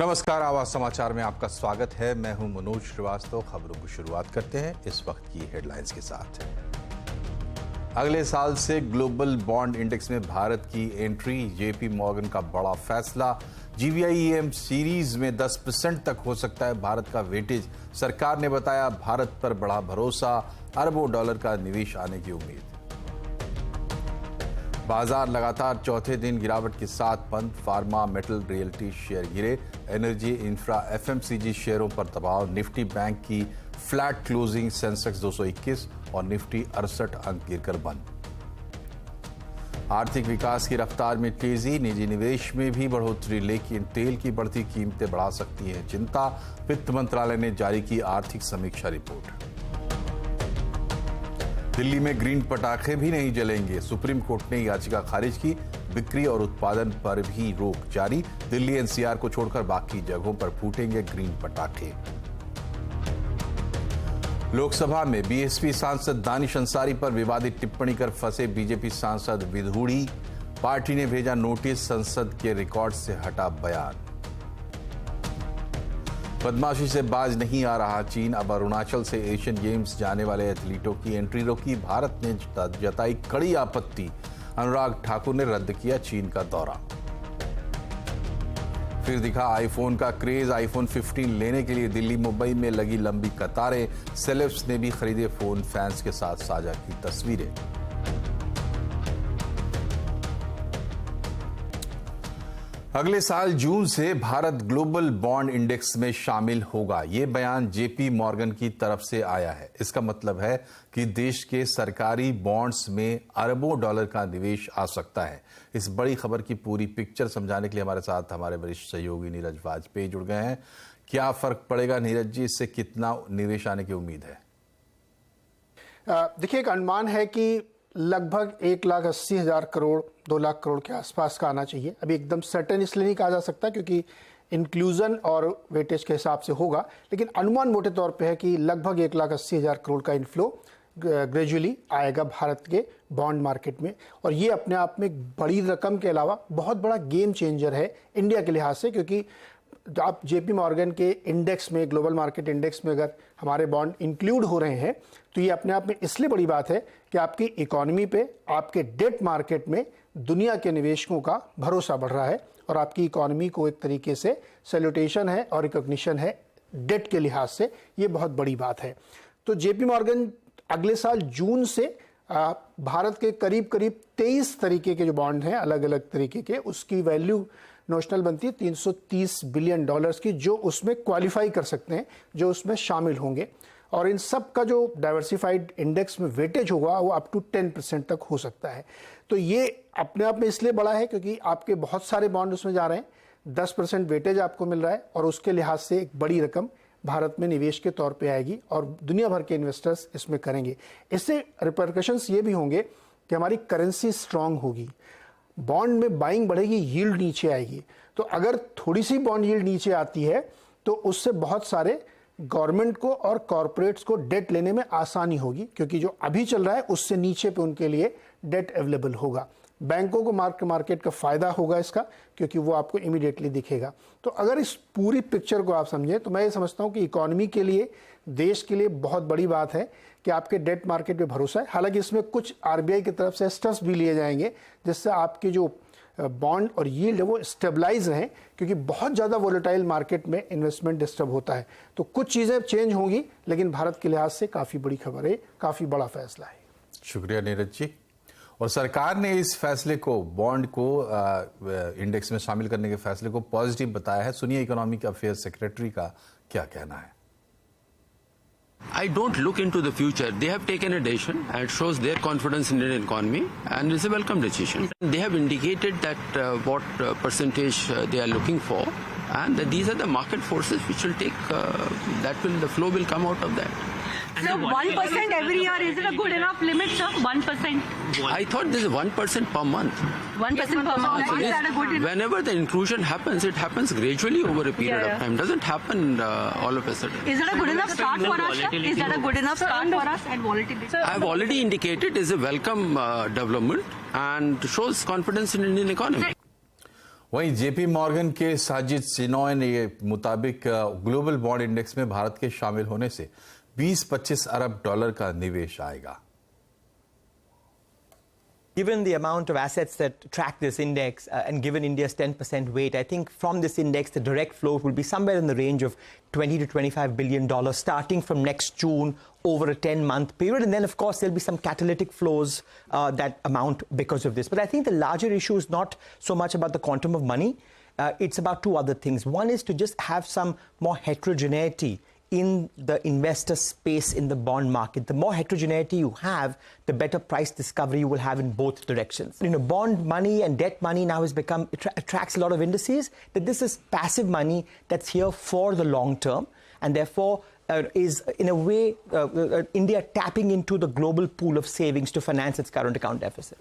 नमस्कार, आवाज समाचार में आपका स्वागत है। मैं हूं मनोज श्रीवास्तव। खबरों की शुरुआत करते हैं इस वक्त की हेडलाइंस के साथ। अगले साल से ग्लोबल बॉन्ड इंडेक्स में भारत की एंट्री, जेपी मॉर्गन का बड़ा फैसला। जीवीआईएम सीरीज में 10% तक हो सकता है भारत का वेटेज। सरकार ने बताया भारत पर बड़ा भरोसा, अरबों डॉलर का निवेश आने की उम्मीद। बाजार लगातार चौथे दिन गिरावट के साथ बंद। फार्मा, मेटल, रियल्टी शेयर गिरे। एनर्जी, इंफ्रा, एफएमसीजी शेयरों पर दबाव। निफ्टी बैंक की फ्लैट क्लोजिंग। सेंसेक्स 221 और निफ्टी 68 अंक गिरकर बंद। आर्थिक विकास की रफ्तार में तेजी, निजी निवेश में भी बढ़ोतरी, लेकिन तेल की बढ़ती कीमतें बढ़ा सकती हैं चिंता। वित्त मंत्रालय ने जारी की आर्थिक समीक्षा रिपोर्ट। दिल्ली में ग्रीन पटाखे भी नहीं जलेंगे। सुप्रीम कोर्ट ने याचिका खारिज की। बिक्री और उत्पादन पर भी रोक जारी। दिल्ली एनसीआर को छोड़कर बाकी जगहों पर फूटेंगे ग्रीन पटाखे। लोकसभा में बीएसपी सांसद दानिश अंसारी पर विवादित टिप्पणी कर फंसे बीजेपी सांसद विधूड़ी। पार्टी ने भेजा नोटिस, संसद के रिकॉर्ड से हटा बयान। बदमाशी से बाज नहीं आ रहा चीन। अब अरुणाचल से एशियन गेम्स जाने वाले एथलीटों की एंट्री रोकी। भारत ने जताई कड़ी आपत्ति। अनुराग ठाकुर ने रद्द किया चीन का दौरा। फिर दिखा आईफोन का क्रेज। आईफोन 15 लेने के लिए दिल्ली मुंबई में लगी लंबी कतारें। सेलेब्स ने भी खरीदे फोन। फैंस के साथ साझा की तस्वीरें। अगले साल जून से भारत ग्लोबल बॉन्ड इंडेक्स में शामिल होगा। ये बयान जेपी मॉर्गन की तरफ से आया है। इसका मतलब है कि देश के सरकारी बॉन्ड्स में अरबों डॉलर का निवेश आ सकता है। इस बड़ी खबर की पूरी पिक्चर समझाने के लिए हमारे साथ हमारे वरिष्ठ सहयोगी नीरज वाजपेयी जुड़ गए हैं। क्या फर्क पड़ेगा नीरज जी, इससे कितना निवेश आने की उम्मीद है? देखिए, एक अनुमान है कि लगभग 1,80,000 करोड़ 2 लाख करोड़ के आसपास का आना चाहिए। अभी एकदम सर्टेन इसलिए नहीं कहा जा सकता क्योंकि इंक्लूजन और वेटेज के हिसाब से होगा, लेकिन अनुमान मोटे तौर पे है कि लगभग 1,80,000 करोड़ का इनफ्लो ग्रेजुअली आएगा भारत के बॉन्ड मार्केट में। और ये अपने आप में एक बड़ी रकम के अलावा बहुत बड़ा गेम चेंजर है इंडिया के लिहाज से, क्योंकि आप जेपी मॉर्गन के इंडेक्स में, ग्लोबल मार्केट इंडेक्स में अगर हमारे बॉन्ड इंक्लूड हो रहे हैं तो ये अपने आप में इसलिए बड़ी बात है कि आपकी इकोनॉमी पे, आपके डेट मार्केट में दुनिया के निवेशकों का भरोसा बढ़ रहा है और आपकी इकोनॉमी को एक तरीके से सैल्यूटेशन है और रिकॉग्निशन है डेट के लिहाज से। ये बहुत बड़ी बात है। तो जेपी मॉर्गन अगले साल जून से भारत के करीब 23 तरीके के जो बॉन्ड हैं, अलग अलग तरीके के, उसकी वैल्यू नोशनल बनती है $330 बिलियन की, जो उसमें क्वालिफाई कर सकते हैं, जो उसमें शामिल होंगे। और इन सब का जो डाइवर्सिफाइड इंडेक्स में वेटेज होगा वो अप टू 10% तक हो सकता है। तो ये अपने आप में इसलिए बड़ा है क्योंकि आपके बहुत सारे बॉन्ड उसमें जा रहे हैं। 10% वेटेज आपको मिल रहा है और उसके लिहाज से एक बड़ी रकम भारत में निवेश के तौर पे आएगी और दुनिया भर के इन्वेस्टर्स इसमें करेंगे। इससे रिपरकशंस ये भी होंगे कि हमारी करेंसी स्ट्रांग होगी, बॉन्ड में बाइंग बढ़ेगी, यील्ड नीचे आएगी। तो अगर थोड़ी सी बॉन्ड यील्ड नीचे आती है तो उससे बहुत सारे गवर्नमेंट को और कॉरपोरेट्स को डेट लेने में आसानी होगी, क्योंकि जो अभी चल रहा है उससे नीचे पे उनके लिए डेट अवेलेबल होगा। बैंकों को मार्केट का फायदा होगा इसका, क्योंकि वो आपको इमीडिएटली दिखेगा। तो अगर इस पूरी पिक्चर को आप समझें तो मैं ये समझता हूँ कि इकोनॉमी के लिए, देश के लिए बहुत बड़ी बात है कि आपके डेट मार्केट पे भरोसा है। हालांकि इसमें कुछ आरबीआई की तरफ से स्टेप्स भी लिए जाएंगे जिससे आपकी जो बॉन्ड और यील्ड है वो स्टेबलाइज रहें, क्योंकि बहुत ज़्यादा वोलेटाइल मार्केट में इन्वेस्टमेंट डिस्टर्ब होता है। तो कुछ चीज़ें चेंज होंगी, लेकिन भारत के लिहाज से काफ़ी बड़ी खबर है, काफ़ी बड़ा फैसला है। शुक्रिया नीरज जी। और सरकार ने इस फैसले को, बॉन्ड को इंडेक्स में शामिल करने के फैसले को पॉजिटिव बताया है। सुनिए इकोनॉमिक अफेयर्स सेक्रेटरी का क्या कहना है। I don't look into the future. They have taken a decision and it shows their confidence in the economy, and it's a welcome decision. They have indicated that what percentage they are looking for, and that these are the market forces which will take, the flow will come out of that. So 1% every year, is it a good enough limit, sir? 1%? I thought this is 1% per month. 1% per month. So Is that a good enough? whenever the inclusion happens, it happens gradually over a period of time. It doesn't happen all of a sudden. Is that a good enough start for us, sir? Is that a good enough start for us and volatility? I've already indicated is a welcome development and shows confidence in Indian economy. वहीं JP Morgan के साजिद सिनोय के मुताबिक global bond index में भारत के शामिल होने से 20-25 अरब dollar का निवेश आएगा। Given the amount of assets that track this index and given India's 10% weight, I think from this index, the direct flow will be somewhere in the range of $20 to $25 billion starting from next June over a 10-month period. And then, of course, there'll be some catalytic flows that amount because of this. But I think the larger issue is not so much about the quantum of money. It's about two other things. One is to just have some more heterogeneity in the investor space in the bond market. The more heterogeneity you have, the better price discovery you will have in both directions. You know, bond money and debt money now has become, attracts a lot of indices, that this is passive money that's here for the long term, and therefore is in a way India tapping into the global pool of savings to finance its current account deficit.